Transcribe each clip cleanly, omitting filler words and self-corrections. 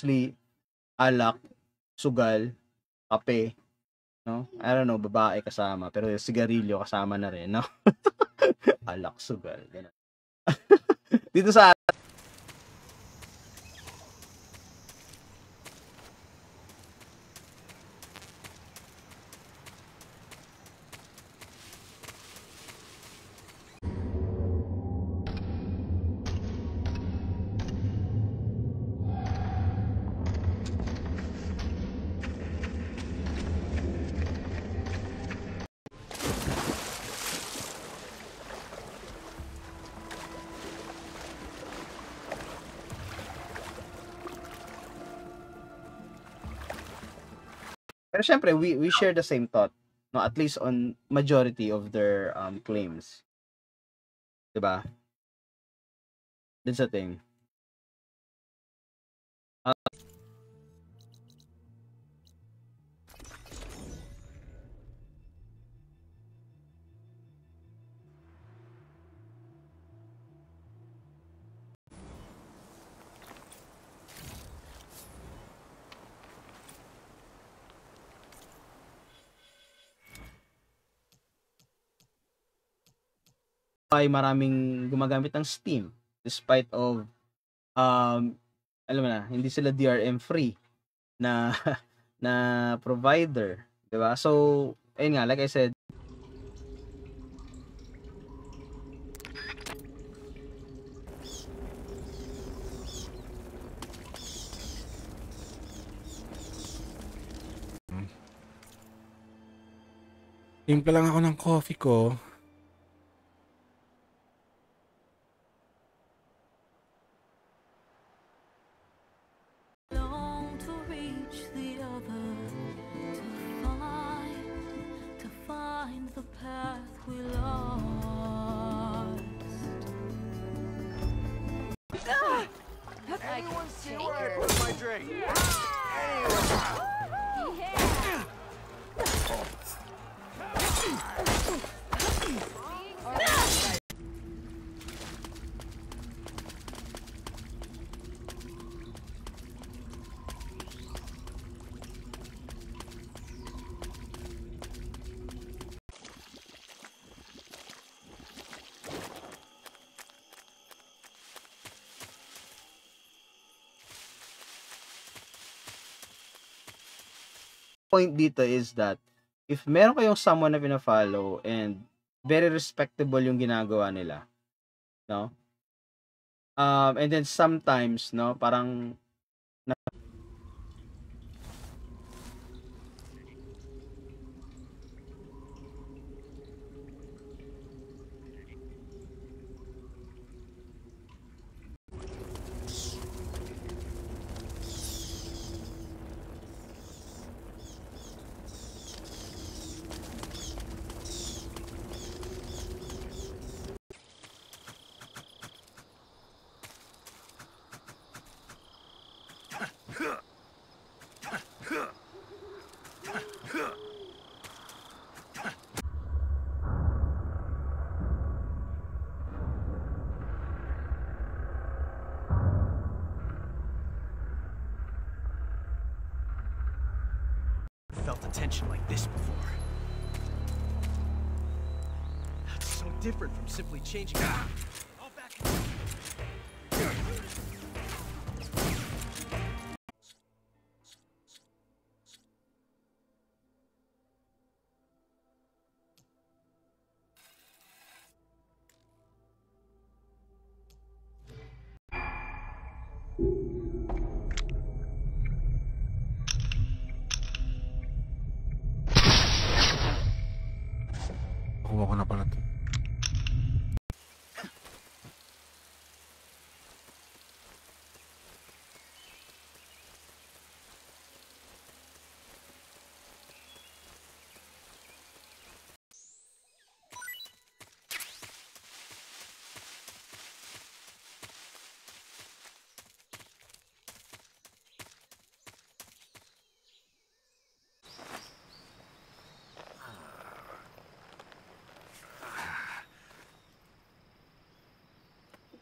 mostly alak, sugal, kape, no? I don't know, babae kasama, pero sigarilyo kasama na rin, no? Alak, sugal, ganun. Dito sa pero syempre, we share the same thought, no? At least on majority of their claims. Diba? That's the thing. Ay maraming gumagamit ng Steam despite of alam mo na, hindi sila DRM free na na provider, 'di ba? So, ayun nga, like I said, Timpla lang ako ng coffee ko. Anyone see where I put my drink? point dito is that if meron kayong someone na pina-follow and very respectable yung ginagawa nila, no? And then sometimes, no, parang Felt a tension like this before. That's so different from simply changing. All back. Nakuha ko na pala ito.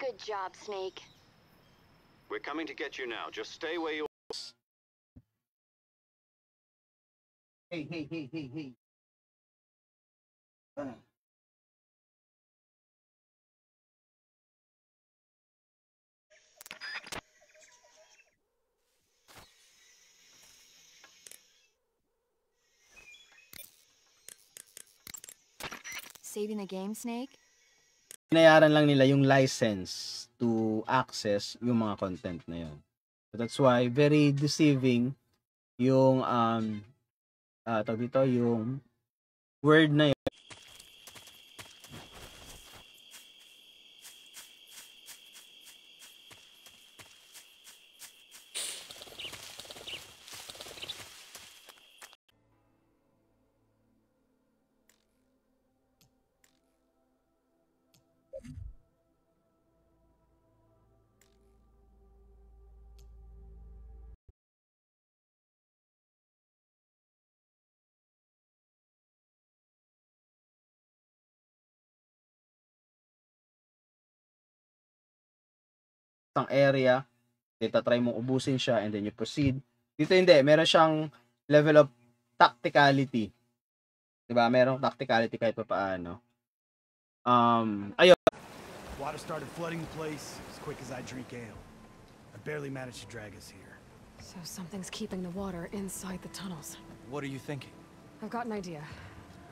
Good job, Snake. We're coming to get you now. Just stay where you are. Hey. Ah. Saving the game, Snake? Binayaran lang nila yung license to access yung mga content na yun. So that's why very deceiving yung tawag dito, yung word na yun. Isang area, try mong ubusin siya and then you proceed. Dito hindi, meron siyang level of tacticality. 'Di ba? Merong tacticality kahit pa paano. Ayun. Water started flooding the place as quick as I drink ale. I barely managed to drag us here. So something's keeping the water inside the tunnels. What are you thinking? I've got an idea.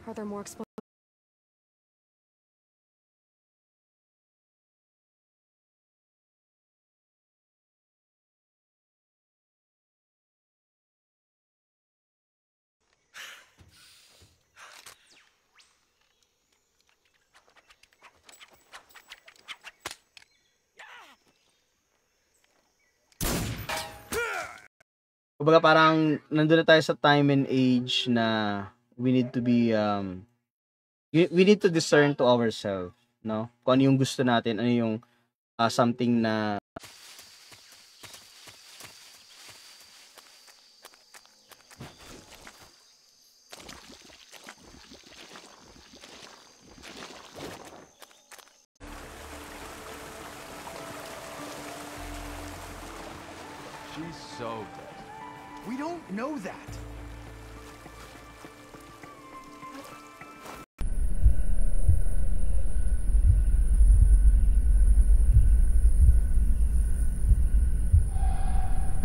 Are there more explosives? Kumbaga parang nandun na tayo sa time and age na we need to be we need to discern to ourselves, no? Kung ano yung gusto natin, ano yung something na She's so dead. We don't know that.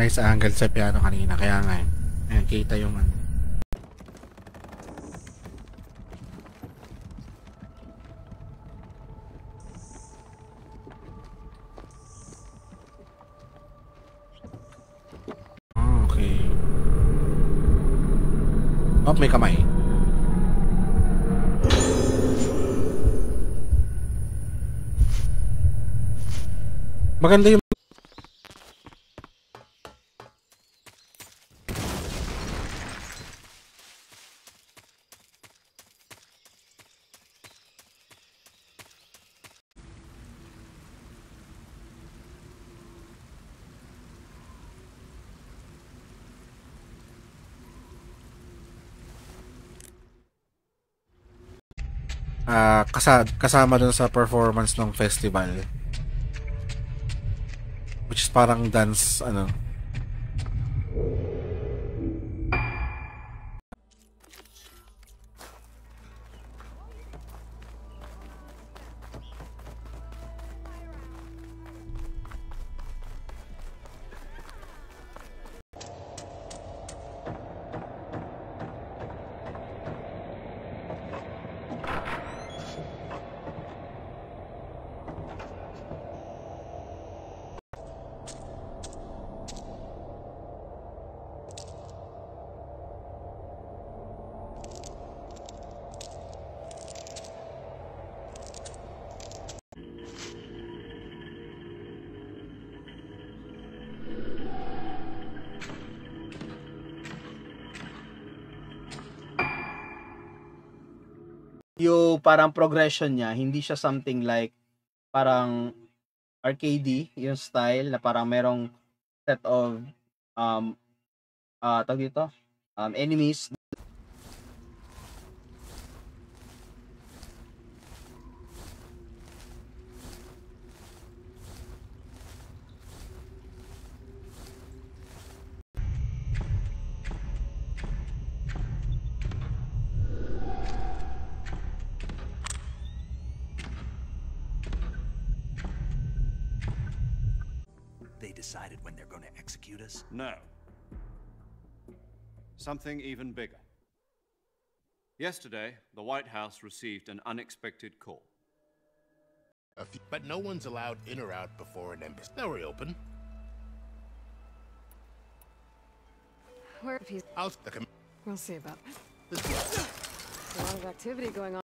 Nice angle sa piano kanina, kaya nga eh. Ayan, kita yung ano. Okay. Oh, may kamay. Maganda yung kasama dun sa performance ng festival, which is parang dance ano. yung parang progression niya, hindi siya something like parang arcade yung style na parang merong set of tawag dito, enemies. decided when they're going to execute us? No. Something even bigger. Yesterday, the White House received an unexpected call. But no one's allowed in or out before an embassy. They'll reopen. Where if he's... We'll see about that. This A lot of activity going on.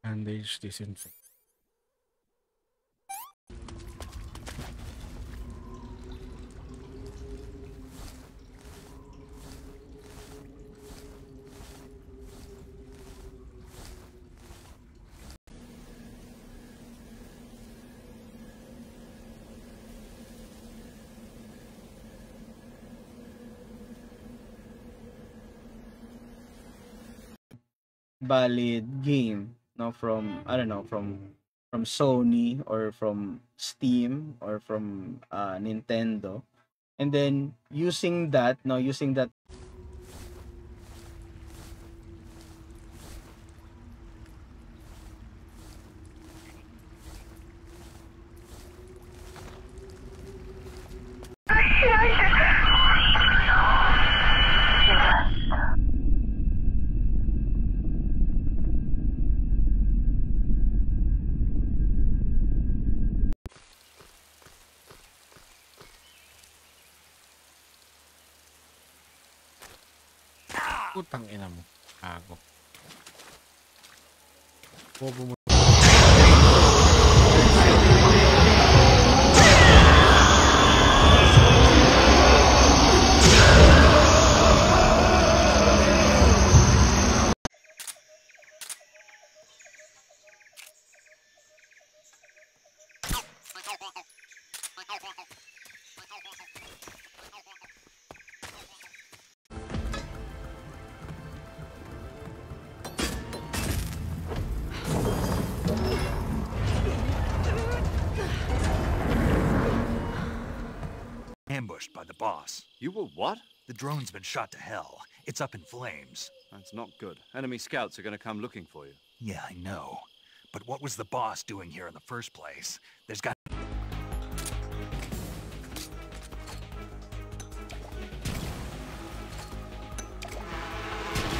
Bandage disinfect. Valid game, no, from I don't know, from Sony or from Steam or from Nintendo, and then using that Putang ina mo. Ako. Bobo mo. Ambushed by the boss. You were what? The drone's been shot to hell. It's up in flames. That's not good. Enemy scouts are going to come looking for you. Yeah, I know. But what was the boss doing here in the first place? There's got... You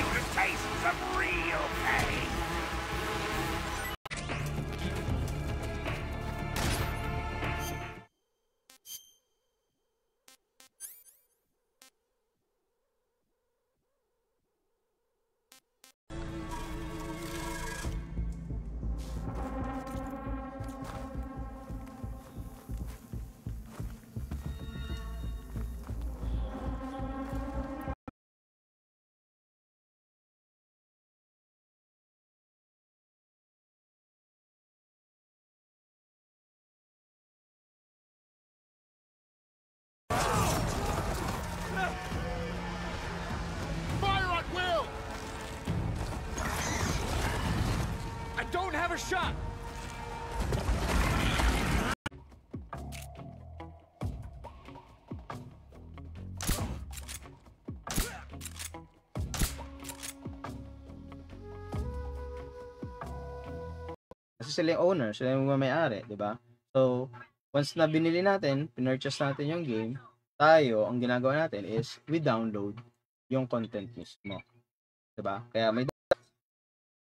can taste some real pain. Fire at will! I don't have a shot! kasi sila yung owner, sila yung may-ari, di ba? So, once na binili natin, pinurchase natin yung game, tayo, ang ginagawa natin is we download yung content mismo. Di ba? Kaya may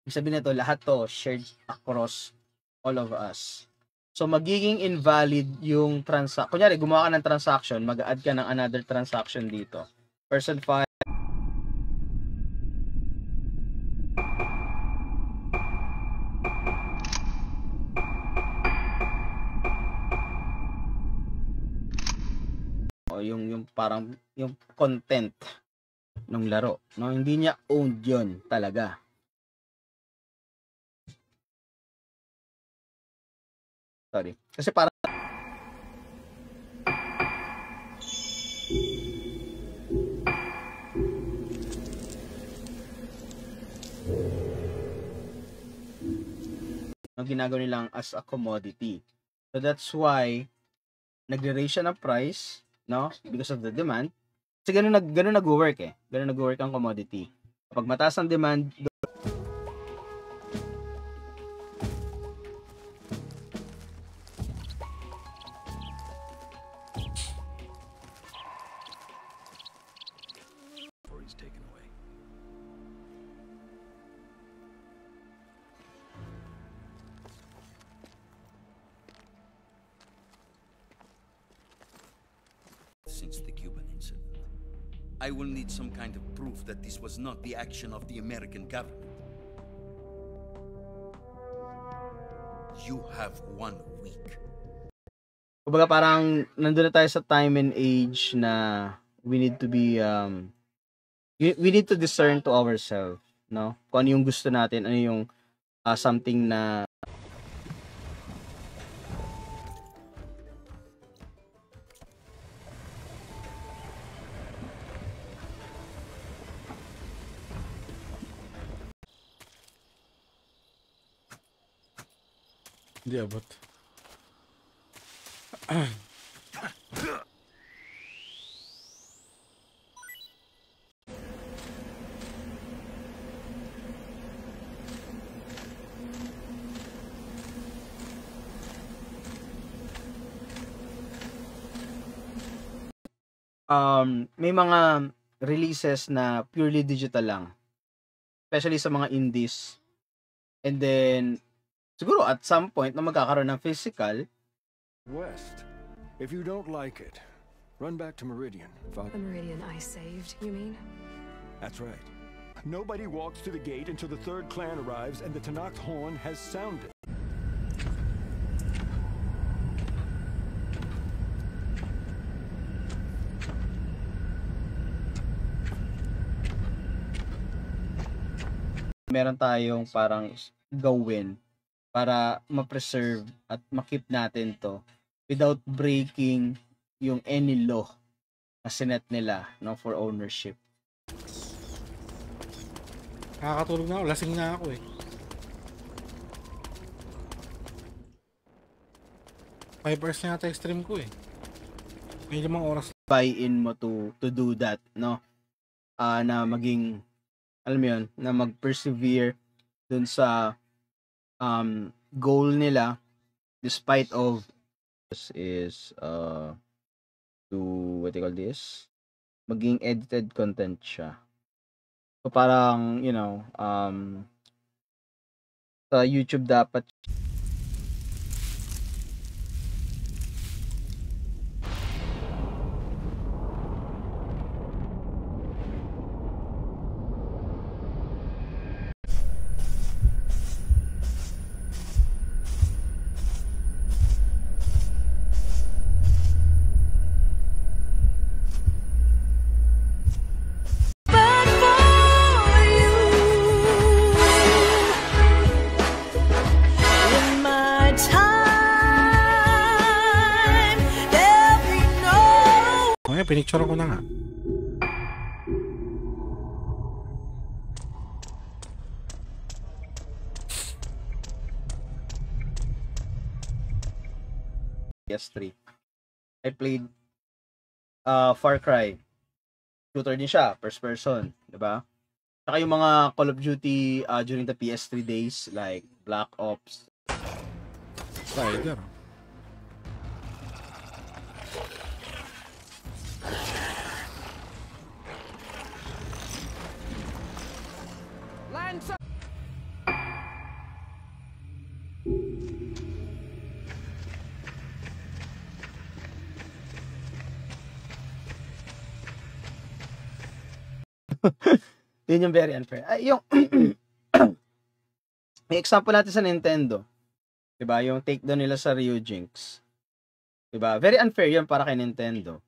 sabihin nito, lahat to shared across all of us. So, magiging invalid yung kunyari, gumawa ka ng transaction, mag-add ka ng another transaction dito. Person file, o yung parang yung content ng laro, no, hindi niya owned yun talaga. Sorry, kasi parang ang ginagawa nilang as a commodity. So that's why nagre-raise siya ng price, no? Because of the demand. Kasi ganun nag-work eh. Ganun nag-work ang commodity. Kapag mataas ang demand, He's taken away. Since the Cuban incident, I will need some kind of proof that this was not the action of the American government. You have 1 week. kumbaga parang nandun na tayo sa time and age na we need to be we need to discern to ourselves, no? Kung ano yung gusto natin, ano yung something na Hindi abot. may mga releases na purely digital lang. Especially sa mga indies. And then, siguro at some point na magkakaroon ng physical. West. If you don't like it, run back to Meridian. The Meridian I saved, you mean? That's right. Nobody walks to the gate until the third clan arrives and the Tanakh horn has sounded. Meron tayong parang gawin para ma-preserve at ma-keep natin to without breaking yung any law na sinet nila, no, for ownership. Nakakatulog na ako. Lasing na ako eh. Five hours na yata stream ko eh. May 5 oras. Buy-in mo to do that, no? Na maging, alam mo yun, na mag-persevere dun sa goal nila despite of this is to what do you call this? Maging edited content siya. So parang, you know, sa YouTube dapat Pinicture ko na nga. PS3. I played Far Cry. Shooter din siya, first person, 'di ba? Saka yung mga Call of Duty during the PS3 days like Black Ops. Tiger. Yun yung very unfair. Yung may example natin sa Nintendo. 'Di ba? Yung takedown nila sa Ryujinx. 'Di ba? Very unfair 'yun para kay Nintendo.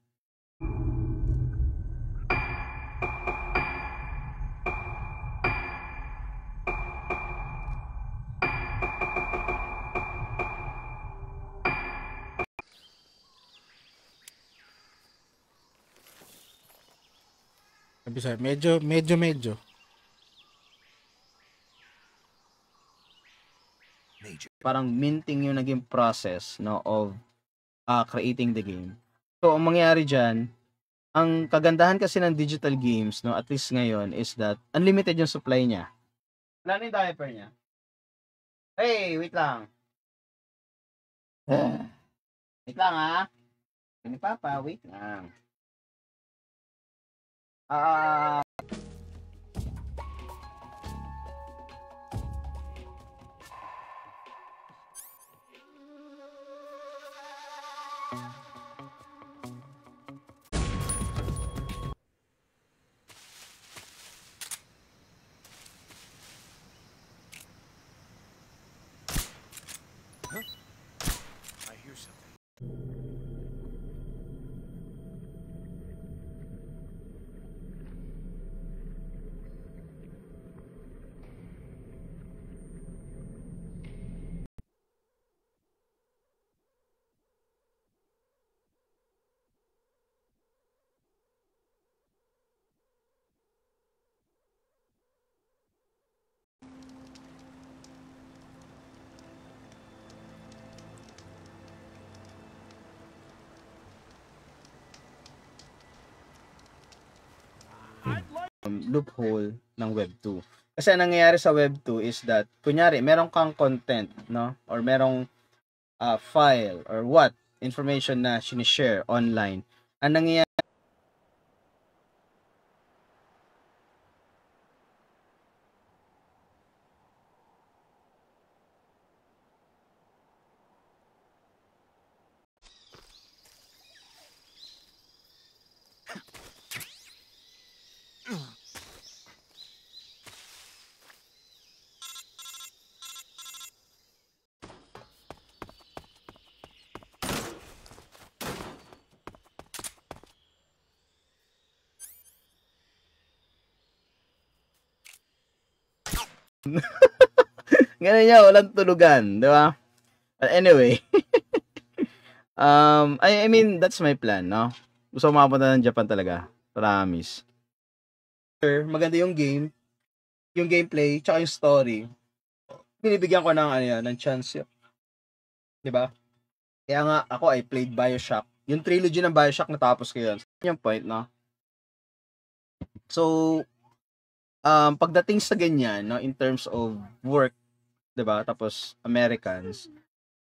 Sabi sa'yo, medyo. Major, parang minting yung naging process, no, of creating the game. So, ang mangyayari dyan, ang kagandahan kasi ng digital games, no, at least ngayon, is that unlimited yung supply niya. Wala na yung diaper niya. Hey, wait lang. Wait lang, ha? Ni Papa, wait lang. I hear something. Loophole ng Web 2. Kasi ang nangyayari sa Web 2 is that, kunyari, meron kang content, no? Or merong file or what information na sinishare online. Ang nangyayari ganun niya, walang tulugan, di ba? But anyway, I mean, that's my plan, no? Gusto ko makapunta ng Japan talaga. Promise. Maganda yung game, yung gameplay, tsaka yung story. Binibigyan ko ng, ng chance yun. Di ba? Kaya nga, ako, I played BioShock. Yung trilogy ng BioShock, natapos ko yun. Yung point, no? So, pagdating sa ganyan, no, in terms of work, 'di ba? Tapos Americans.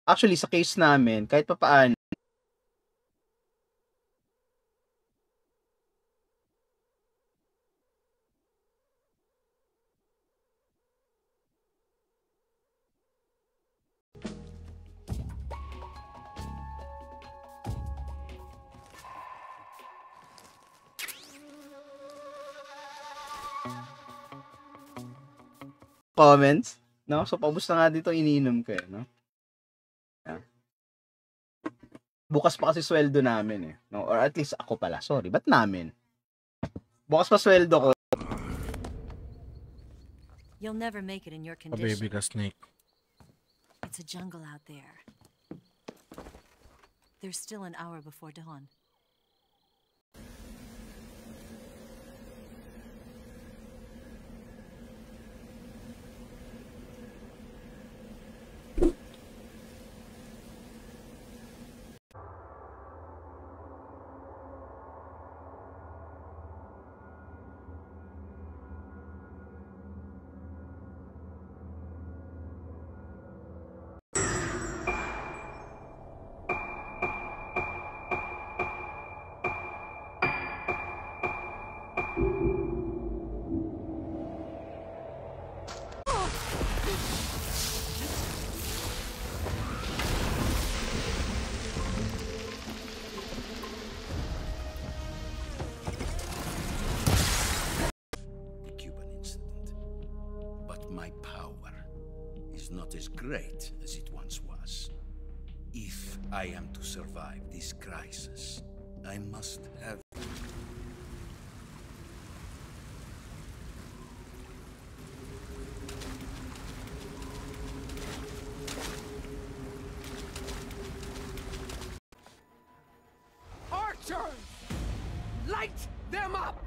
Actually sa case namin, kahit papaano comments, no? So, paubos na nga dito iniinom ko, no? Yeah. Bukas pa kasi sweldo namin, eh. No? Or at least ako pala. Sorry, ba't namin? Bukas pa sweldo ko. You'll never make it in your A baby condition. ka snake. It's a jungle out there. There's still an hour before dawn. The Cuban incident. But my power is not as great as it once was. If I am to survive this crisis, I must have... Archers! Light them up!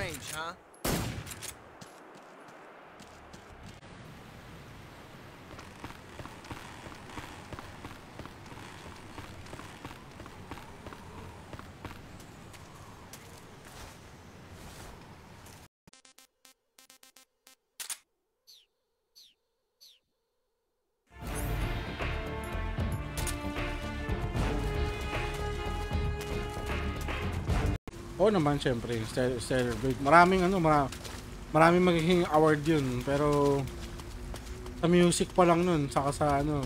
range, huh? Oo naman, syempre, Stellar Blade. Maraming maraming magiging award yun, pero sa music pa lang nun, saka sa ano.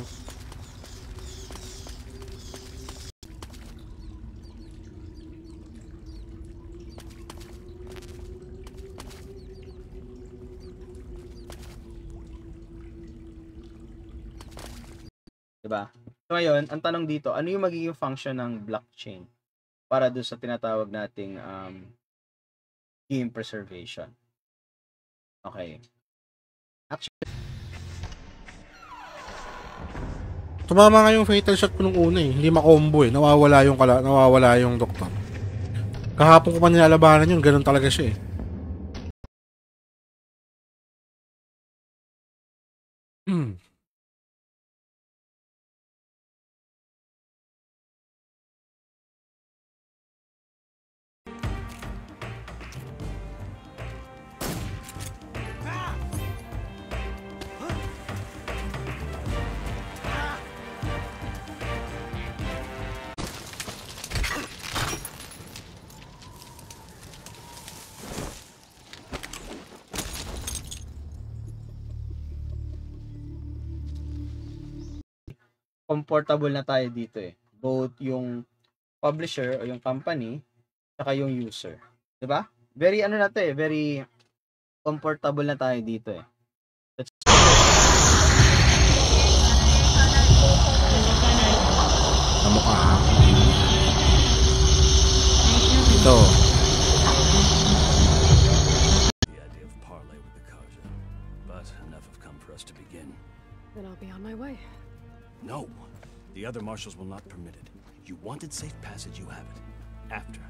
Diba? So ngayon, ang tanong dito, ano yung magiging function ng blockchain para doon sa tinatawag nating game preservation? Okay. Actually, Tumama nga yung fatal shot ko nung una eh. Hindi makombo eh. Nawawala yung doktor. Kahapon ko pa nilalabanan yun, ganun talaga siya eh. comfortable na tayo dito eh. Both yung publisher o yung company saka yung user. 'Di ba? Very ano na to eh, very comfortable na tayo dito eh. Kamukha. Ito. The idea of parley with the Kaja, but enough have come for us to begin. Then I'll be on my way. No, the other marshals will not permit it. You wanted safe passage, you have it. After